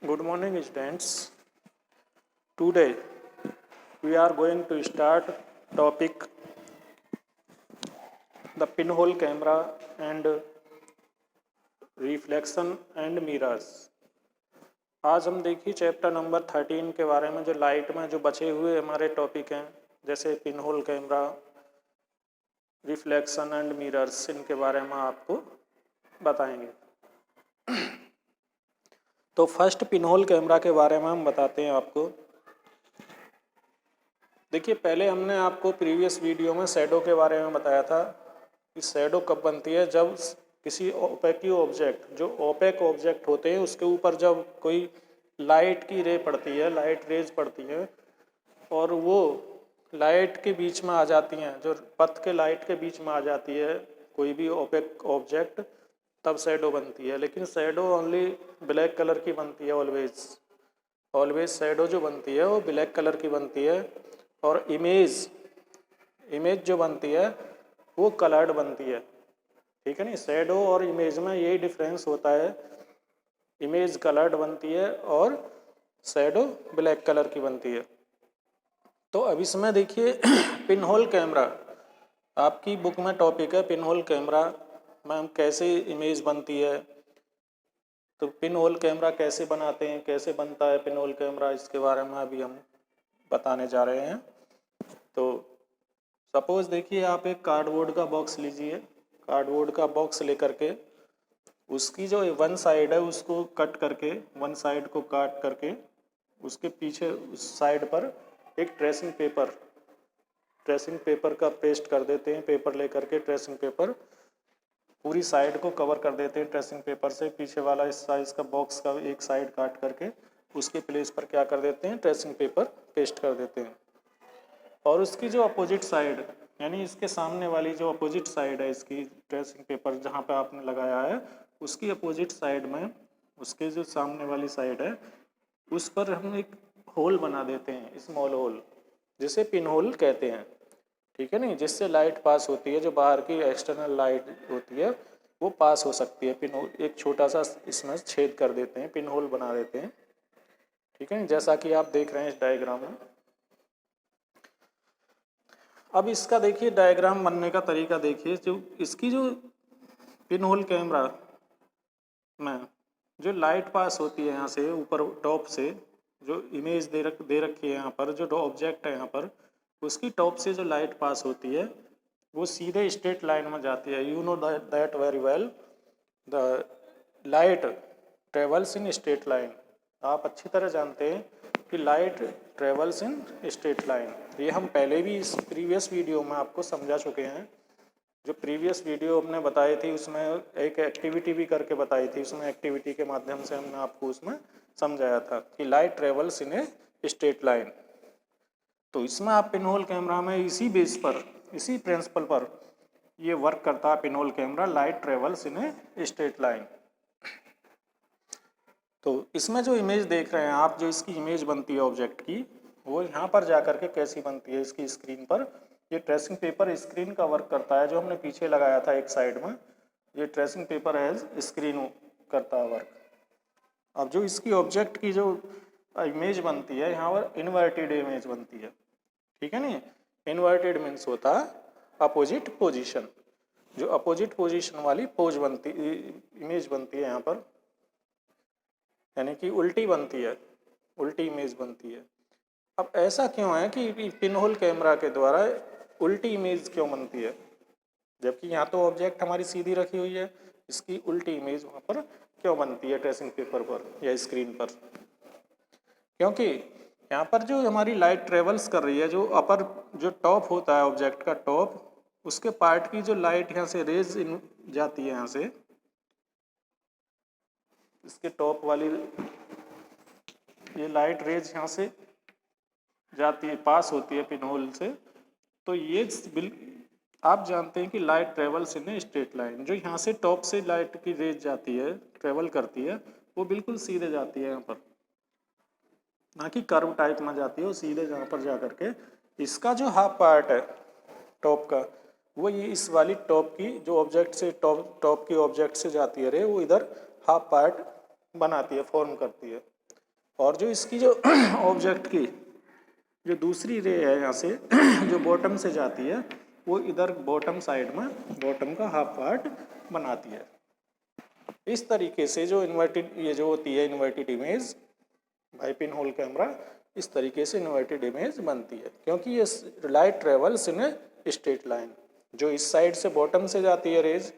Good morning, students. Today we are going to start topic the pinhole camera and reflection and mirrors. आज हम देखिए chapter number 13 के बारे में, जो लाइट में जो बचे हुए हमारे टॉपिक हैं, जैसे pinhole camera, reflection and mirrors, इनके बारे में आपको बताएंगे। तो फर्स्ट पिनहोल कैमरा के बारे में हम बताते हैं आपको। देखिए, पहले हमने आपको प्रीवियस वीडियो में शैडो के बारे में बताया था कि शैडो कब बनती है, जब किसी ओपेक ऑब्जेक्ट, जो ओपेक ऑब्जेक्ट होते हैं उसके ऊपर जब कोई लाइट की रे पड़ती है, लाइट रेज पड़ती है और वो लाइट के बीच में आ जाती हैं, जो पथ के लाइट के बीच में आ जाती है कोई भी ओपेक ऑब्जेक्ट, तब शैडो बनती है। लेकिन शैडो ओनली ब्लैक कलर की बनती है, ऑलवेज शैडो जो बनती है वो ब्लैक कलर की बनती है, और इमेज जो बनती है वो कलर्ड बनती है। ठीक है नहीं, शैडो और इमेज में यही डिफरेंस होता है, इमेज कलर्ड बनती है और शैडो ब्लैक कलर की बनती है। तो अब इसमें देखिए पिनहोल कैमरा आपकी बुक में टॉपिक है, पिनहोल कैमरा में हम कैसे इमेज बनती है, तो पिनहोल कैमरा कैसे बनाते हैं, कैसे बनता है पिनहोल कैमरा, इसके बारे में अभी हम बताने जा रहे हैं। तो सपोज देखिए, आप एक कार्डबोर्ड का बॉक्स लीजिए, कार्डबोर्ड का बॉक्स लेकर के उसकी जो वन साइड है उसको कट करके, वन साइड को काट करके उसके पीछे उस साइड पर एक ट्रेसिंग पेपर का पेस्ट कर देते हैं। पेपर लेकर के ट्रेसिंग पेपर पूरी साइड को कवर कर देते हैं ट्रेसिंग पेपर से। पीछे वाला इस साइज का बॉक्स का एक साइड काट करके उसके प्लेस पर क्या कर देते हैं, ट्रेसिंग पेपर पेस्ट कर देते हैं। और उसकी जो अपोजिट साइड, यानी इसके सामने वाली जो अपोजिट साइड है, इसकी ट्रेसिंग पेपर जहाँ पे आपने लगाया है उसकी अपोजिट साइड में, उसके जो सामने वाली साइड है उस पर हम एक होल बना देते हैं, स्मॉल होल, जिसे पिन होल कहते हैं। ठीक है नहीं, जिससे लाइट पास होती है, जो बाहर की एक्सटर्नल लाइट होती है वो पास हो सकती है। पिन होल एक छोटा सा इसमें छेद कर देते हैं, पिन होल बना देते हैं। ठीक है, जैसा कि आप देख रहे हैं इस डायग्राम में। अब इसका देखिए डायग्राम बनने का तरीका देखिए, जो इसकी जो पिन होल कैमरा में जो लाइट पास होती है यहाँ से ऊपर टॉप से, जो इमेज दे रखी है यहाँ पर, जो ऑब्जेक्ट है यहाँ पर, उसकी टॉप से जो लाइट पास होती है वो सीधे स्ट्रेट लाइन में जाती है। You know that very well, the light travels in straight line. आप अच्छी तरह जानते हैं कि light travels in straight line. ये हम पहले भी इस प्रीवियस वीडियो में आपको समझा चुके हैं। जो प्रीवियस वीडियो हमने बताई थी उसमें एक एक्टिविटी भी करके बताई थी, उसमें एक्टिविटी के माध्यम से हमने आपको उसमें समझाया था कि light travels in a straight line. तो इसमें आप पिनहोल कैमरा में इसी बेस पर, इसी प्रिंसिपल पर ये वर्क करता है pinhole camera, light travels in a straight line. तो इसमें जो इमेज देख रहे हैं आप, जो इसकी इमेज बनती है ऑब्जेक्ट की, वो यहाँ पर जा करके कैसी बनती है, इसकी स्क्रीन पर ये ट्रेसिंग पेपर स्क्रीन का वर्क करता है, जो हमने पीछे लगाया था एक साइड में, ये ट्रेसिंग पेपर एज स्क्रीन करता है वर्क। अब जो इसकी ऑब्जेक्ट की जो इमेज बनती है यहाँ पर इन्वर्टेड इमेज बनती है। ठीक है नहीं, इन्वर्टेड मीन्स होता है अपोजिट पोजिशन, जो अपोजिट पोजिशन वाली पोज बनती इमेज बनती है यहाँ पर, यानी कि उल्टी बनती है, उल्टी इमेज बनती है। अब ऐसा क्यों है कि पिनहोल कैमरा के द्वारा उल्टी इमेज क्यों बनती है, जबकि यहाँ तो ऑब्जेक्ट हमारी सीधी रखी हुई है, इसकी उल्टी इमेज वहाँ पर क्यों बनती है ट्रेसिंग पेपर पर या स्क्रीन पर? क्योंकि यहाँ पर जो हमारी लाइट ट्रेवल्स कर रही है, जो अपर जो टॉप होता है ऑब्जेक्ट का टॉप, उसके पार्ट की जो लाइट यहाँ से रेज इन जाती है, यहाँ से इसके टॉप वाली ये लाइट रेज यहाँ से जाती है, पास होती है पिनहोल से। तो ये आप जानते हैं कि light travels in a straight line, जो यहाँ से टॉप से लाइट की रेज जाती है, ट्रेवल करती है, वो बिल्कुल सीधे जाती है यहाँ पर, ना कि कर्व टाइप में जाती है, वो सीधे जहाँ पर जा करके इसका जो हाफ पार्ट है टॉप का, वो ये इस वाली टॉप की जो ऑब्जेक्ट से टॉप की ऑब्जेक्ट से जाती है रे, वो इधर हाफ पार्ट बनाती है, फॉर्म करती है। और जो इसकी जो ऑब्जेक्ट की जो दूसरी रे है यहाँ से जो बॉटम से जाती है वो इधर बॉटम साइड में बॉटम का हाफ पार्ट बनाती है। इस तरीके से जो इन्वर्टेड ये जो होती है inverted image by pin hole camera, इस तरीके से इन्वर्टेड इमेज बनती है क्योंकि ये light travels in a straight line. जो इस साइड से बॉटम से जाती है रेज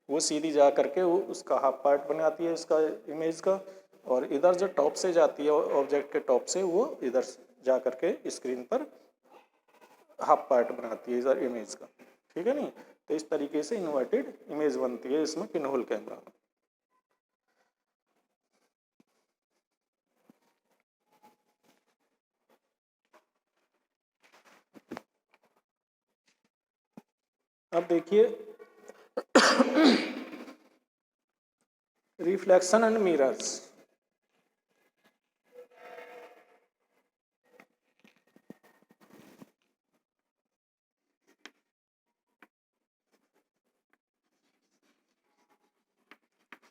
वो सीधी जा करके वो उसका हाफ पार्ट बनाती है इसका इमेज का, और इधर जो टॉप से जाती है ऑब्जेक्ट के टॉप से वो इधर जा करके स्क्रीन पर हाफ पार्ट बनाती है इधर इमेज का। ठीक है नहीं, तो इस तरीके से इन्वर्टेड इमेज बनती है इसमें पिन होल कैमरा में। अब देखिए reflection and mirrors.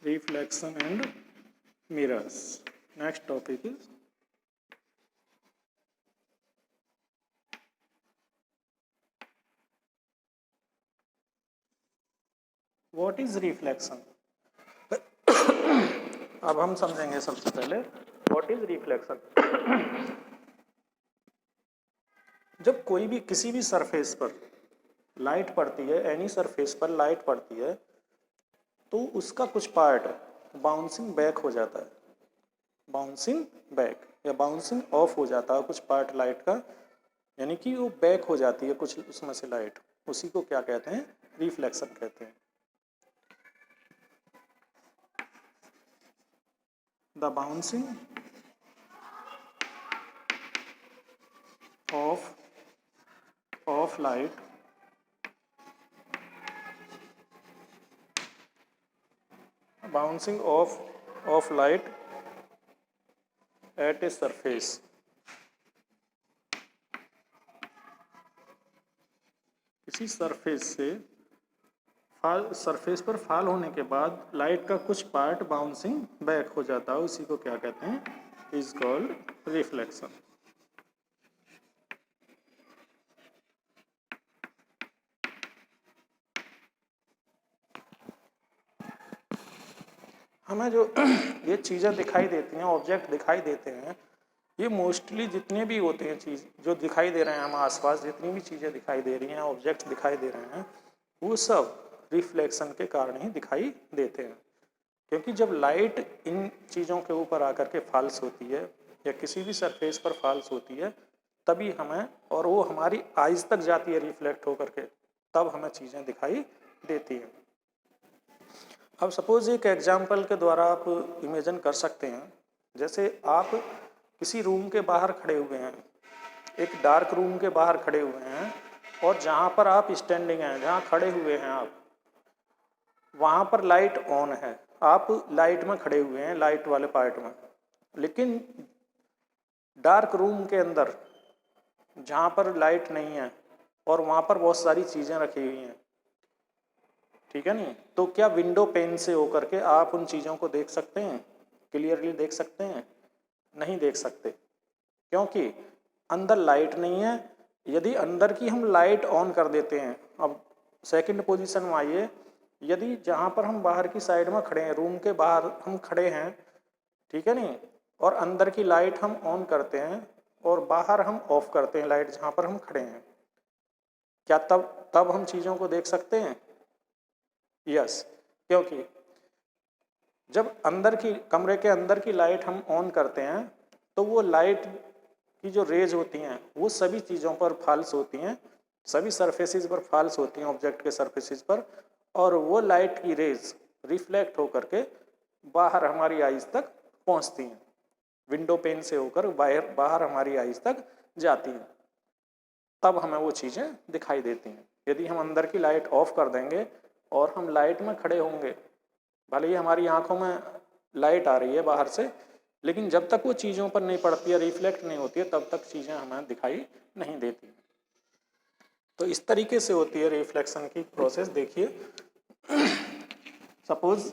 Reflection and mirrors. Next topic is what is reflection? अब हम समझेंगे सबसे पहले what is reflection. जब कोई भी किसी भी सरफेस पर लाइट पड़ती है, एनी सरफेस पर लाइट पड़ती है, तो उसका कुछ पार्ट बाउंसिंग बैक हो जाता है, बाउंसिंग बैक या बाउंसिंग ऑफ हो जाता है कुछ पार्ट लाइट का, यानी कि वो बैक हो जाती है कुछ उसमें से लाइट, उसी को क्या कहते हैं, रिफ्लेक्शन कहते हैं। The bouncing off light bouncing off light at a surface. किसी सरफेस से सरफेस पर फॉल होने के बाद लाइट का कुछ पार्ट बाउंसिंग बैक हो जाता है, उसी को क्या कहते हैं, इज कॉल्ड रिफ्लेक्शन। हमें जो ये चीज़ें दिखाई देती हैं, ऑब्जेक्ट दिखाई देते हैं, ये मोस्टली जितने भी होते हैं चीज़ जो दिखाई दे रहे हैं हम आसपास, जितनी भी चीज़ें दिखाई दे रही हैं, ऑब्जेक्ट दिखाई दे रहे हैं, वो सब रिफ्लेक्शन के कारण ही दिखाई देते हैं। क्योंकि जब लाइट इन चीज़ों के ऊपर आकर के फॉल्स होती है या किसी भी सरफेस पर फॉल्स होती है, तभी हमें, और वो हमारी आइज़ तक जाती है रिफ्लेक्ट होकर के, तब हमें चीज़ें दिखाई देती हैं। अब सपोज एक एग्जाम्पल के द्वारा आप इमेजिन कर सकते हैं, जैसे आप किसी रूम के बाहर खड़े हुए हैं, एक डार्क रूम के बाहर खड़े हुए हैं, और जहाँ पर आप स्टैंडिंग हैं, जहाँ खड़े हुए हैं आप, वहाँ पर लाइट ऑन है, आप लाइट में खड़े हुए हैं, लाइट वाले पार्ट में, लेकिन डार्क रूम के अंदर जहाँ पर लाइट नहीं है और वहाँ पर बहुत सारी चीज़ें रखी हुई हैं, ठीक है नहीं, तो क्या विंडो पेन से होकर के आप उन चीज़ों को देख सकते हैं, क्लियरली देख सकते हैं? नहीं देख सकते, क्योंकि अंदर लाइट नहीं है। यदि अंदर की हम लाइट ऑन कर देते हैं, अब सेकंड पोजीशन में आइए, यदि जहाँ पर हम बाहर की साइड में खड़े हैं, रूम के बाहर हम खड़े हैं, ठीक है नहीं, और अंदर की लाइट हम ऑन करते हैं और बाहर हम ऑफ करते हैं लाइट जहाँ पर हम खड़े हैं, क्या तब हम चीज़ों को देख सकते हैं? यस, क्योंकि जब अंदर की कमरे के अंदर की लाइट हम ऑन करते हैं तो वो लाइट की जो रेज होती हैं वो सभी चीज़ों पर फॉल्स होती हैं, सभी सरफेसेस पर फॉल्स होती हैं, ऑब्जेक्ट के सरफेसेस पर, और वो लाइट की रेज रिफ्लेक्ट होकर के बाहर हमारी आइज़ तक पहुंचती हैं, विंडो पेन से होकर बाहर हमारी आइज़ तक जाती हैं, तब हमें वो चीज़ें दिखाई देती हैं। यदि हम अंदर की लाइट ऑफ कर देंगे और हम लाइट में खड़े होंगे, भले ही हमारी आंखों में लाइट आ रही है बाहर से, लेकिन जब तक वो चीज़ों पर नहीं पड़ती है, रिफ्लेक्ट नहीं होती है, तब तक चीज़ें हमें दिखाई नहीं देती। तो इस तरीके से होती है रिफ्लेक्शन की प्रोसेस। देखिए सपोज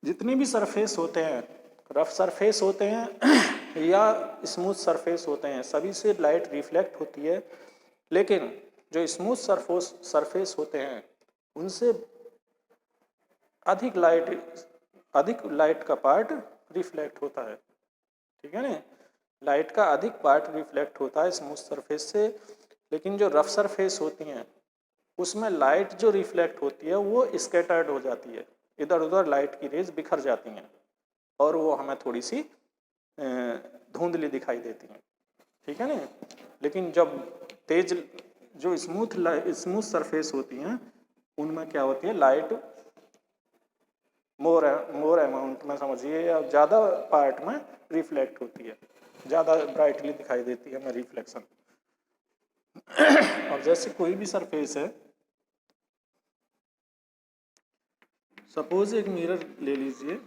जितने भी सरफेस होते हैं रफ सरफेस होते हैं या स्मूथ सरफेस होते हैं, सभी से लाइट रिफ्लेक्ट होती है, लेकिन जो स्मूथ सरफेस होते हैं उनसे अधिक लाइट का पार्ट रिफ्लेक्ट होता है। ठीक है ना, लाइट का अधिक पार्ट रिफ्लेक्ट होता है स्मूथ सरफेस से, लेकिन जो रफ सरफेस होती हैं उसमें लाइट जो रिफ्लेक्ट होती है वो स्कैटर्ड हो जाती है, इधर उधर लाइट की रेज बिखर जाती हैं और वो हमें थोड़ी सी धुंधली दिखाई देती हैं। ठीक है ना, लेकिन जब तेज जो स्मूथ सरफेस होती हैं उनमें क्या होती है, लाइट मोर अमाउंट में समझिए या ज़्यादा पार्ट में रिफ्लेक्ट होती है, ज़्यादा ब्राइटली दिखाई देती है हमें रिफ्लेक्शन। अब जैसे कोई भी सरफेस है, सपोज एक मिरर ले लीजिए,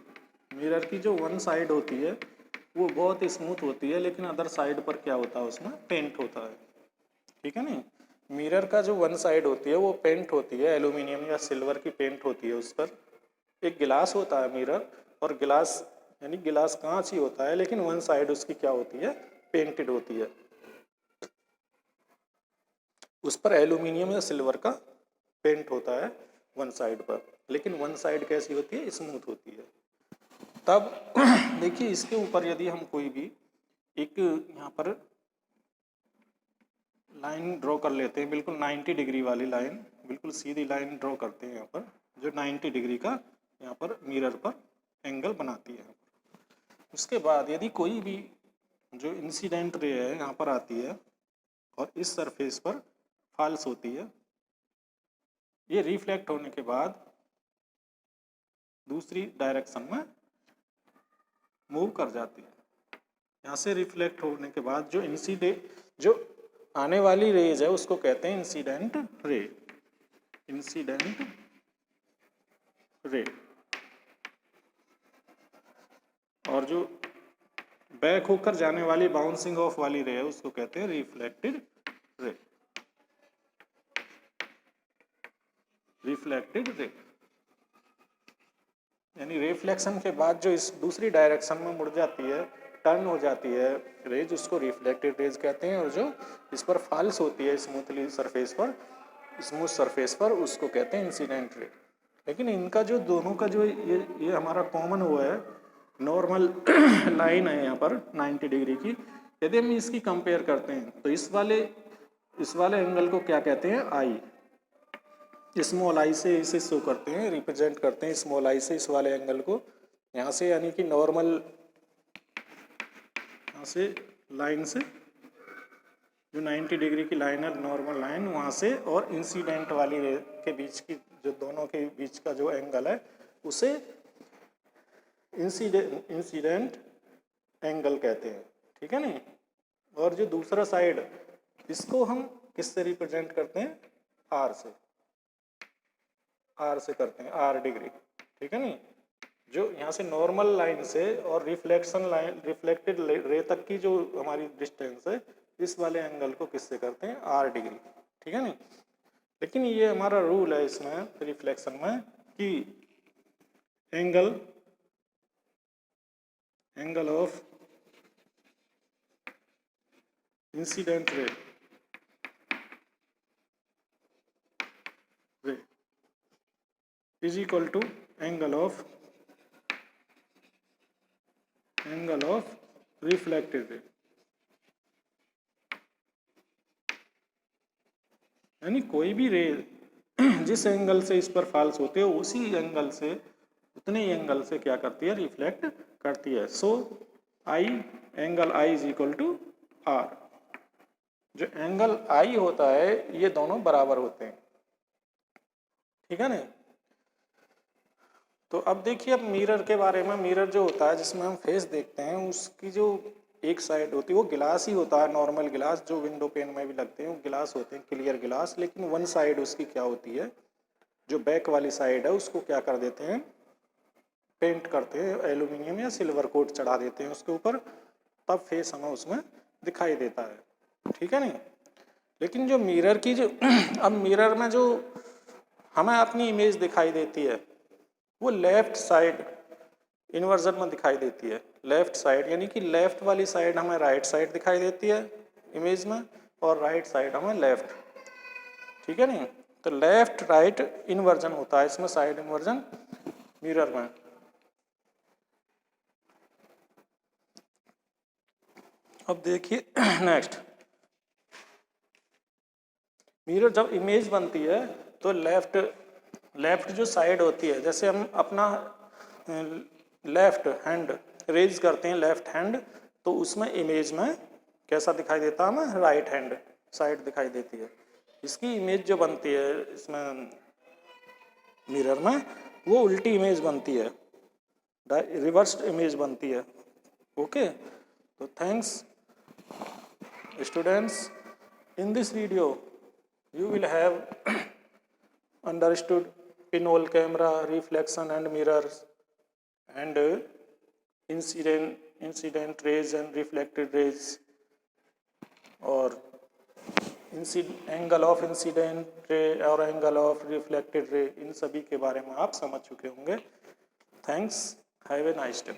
मिरर की जो वन साइड होती है वो बहुत स्मूथ होती है, लेकिन अदर साइड पर क्या होता है, उसमें पेंट होता है। ठीक है ना, मिरर का जो वन साइड होती है वो पेंट होती है, एल्यूमिनियम या सिल्वर की पेंट होती है उस पर। एक गिलास होता है मिरर, और गिलास यानी गिलास कांच ही होता है, लेकिन वन साइड उसकी क्या होती है, पेंटेड होती है, उस पर एल्यूमिनियम या सिल्वर का पेंट होता है वन साइड पर, लेकिन वन साइड कैसी होती है, स्मूथ होती है। तब देखिए इसके ऊपर यदि हम कोई भी एक यहाँ पर लाइन ड्रॉ कर लेते हैं, बिल्कुल 90 डिग्री वाली लाइन, बिल्कुल सीधी लाइन ड्रॉ करते हैं यहाँ पर, जो 90 डिग्री का यहाँ पर मिरर पर एंगल बनाती है। उसके बाद यदि कोई भी जो इंसिडेंट रे है यहाँ पर आती है और इस सरफेस पर फॉल्स होती है, ये रिफ्लेक्ट होने के बाद दूसरी डायरेक्शन में मूव कर जाती है। यहाँ से रिफ्लेक्ट होने के बाद जो आने वाली रेज है उसको कहते हैं इंसिडेंट रे, इंसिडेंट रे, और जो बैक होकर जाने वाली बाउंसिंग ऑफ वाली रे है उसको कहते हैं रिफ्लेक्टेड रे, रिफ्लेक्टेड रे। यानी रिफ्लेक्शन के बाद जो इस दूसरी डायरेक्शन में मुड़ जाती है, टर्न हो जाती है रेज, उसको रिफ्लेक्टेड रेज कहते हैं, और जो इस पर फॉल्स होती है स्मूथ सरफेस पर उसको कहते हैं इंसिडेंट रे। लेकिन इनका जो दोनों का जो ये हमारा कॉमन हुआ है, नॉर्मल लाइन है यहाँ पर 90 डिग्री की, यदि हम इसकी कंपेयर करते हैं तो इस वाले एंगल को क्या कहते हैं, आई, स्मॉल आई से इसे शो करते हैं, रिप्रेजेंट करते हैं स्मॉल आई से इस वाले एंगल को, यहाँ से यानी कि नॉर्मल, यहाँ से लाइन से जो 90 डिग्री की लाइन है नॉर्मल लाइन, वहाँ से और इंसिडेंट वाली रे के बीच की जो दोनों के बीच का जो एंगल है उसे इंसिडेंट एंगल कहते हैं। ठीक है ना, और जो दूसरा साइड इसको हम किससे रिप्रेजेंट करते हैं, आर से करते हैं, आर डिग्री। ठीक है ना, जो यहाँ से नॉर्मल लाइन से और रिफ्लेक्टेड रे तक की जो हमारी डिस्टेंस है, इस वाले एंगल को किससे करते हैं, आर डिग्री। ठीक है ना, लेकिन ये हमारा रूल है इसमें रिफ्लेक्शन में कि angle of incident ray is equal to angle of reflected ray. यानी कोई भी रे जिस एंगल से इस पर फॉल्स होते है उसी एंगल से, उतने ही एंगल से क्या करती है, रिफ्लेक्ट करती है। So angle I is equal to R. जो एंगल आई होता है ये दोनों बराबर होते हैं। ठीक है ना, तो अब देखिए, अब मिरर के बारे में, मिरर जो होता है जिसमें हम फेस देखते हैं उसकी जो एक साइड होती है वो गिलास ही होता है, नॉर्मल गिलास जो विंडो पेन में भी लगते हैं वो गिलास होते हैं, क्लियर गिलास, लेकिन वन साइड उसकी क्या होती है, जो बैक वाली साइड है उसको क्या कर देते हैं, पेंट करते हैं, एल्यूमिनियम या सिल्वर कोट चढ़ा देते हैं उसके ऊपर, तब फेस हमें उसमें दिखाई देता है। ठीक है नहीं, लेकिन जो मिरर की जो अब मिरर में जो हमें अपनी इमेज दिखाई देती है वो लेफ्ट साइड इन्वर्जन में दिखाई देती है। लेफ्ट साइड यानी कि लेफ्ट वाली साइड हमें राइट साइड दिखाई देती है इमेज में, और राइट साइड हमें लेफ्ट, ठीक है नहीं। तो लेफ्ट राइट इन्वर्जन होता है इसमें, साइड इन्वर्जन मिरर में। अब देखिए नेक्स्ट, मिरर जब इमेज बनती है तो लेफ्ट जो साइड होती है, जैसे हम अपना लेफ्ट हैंड रेज करते हैं, लेफ्ट हैंड, तो उसमें इमेज में कैसा दिखाई देता है हमें, राइट हैंड साइड दिखाई देती है। इसकी इमेज जो बनती है इसमें मिरर में, वो उल्टी इमेज बनती है, रिवर्स्ड इमेज बनती है। ओके, तो thanks students, in this video you will have understood pinhole camera, reflection and mirrors, and incident rays and reflected rays, और एंगल ऑफ इंसिडेंट रे और एंगल ऑफ रिफ्लेक्टेड रे, इन सभी के बारे में आप समझ चुके होंगे। Thanks, have a nice day.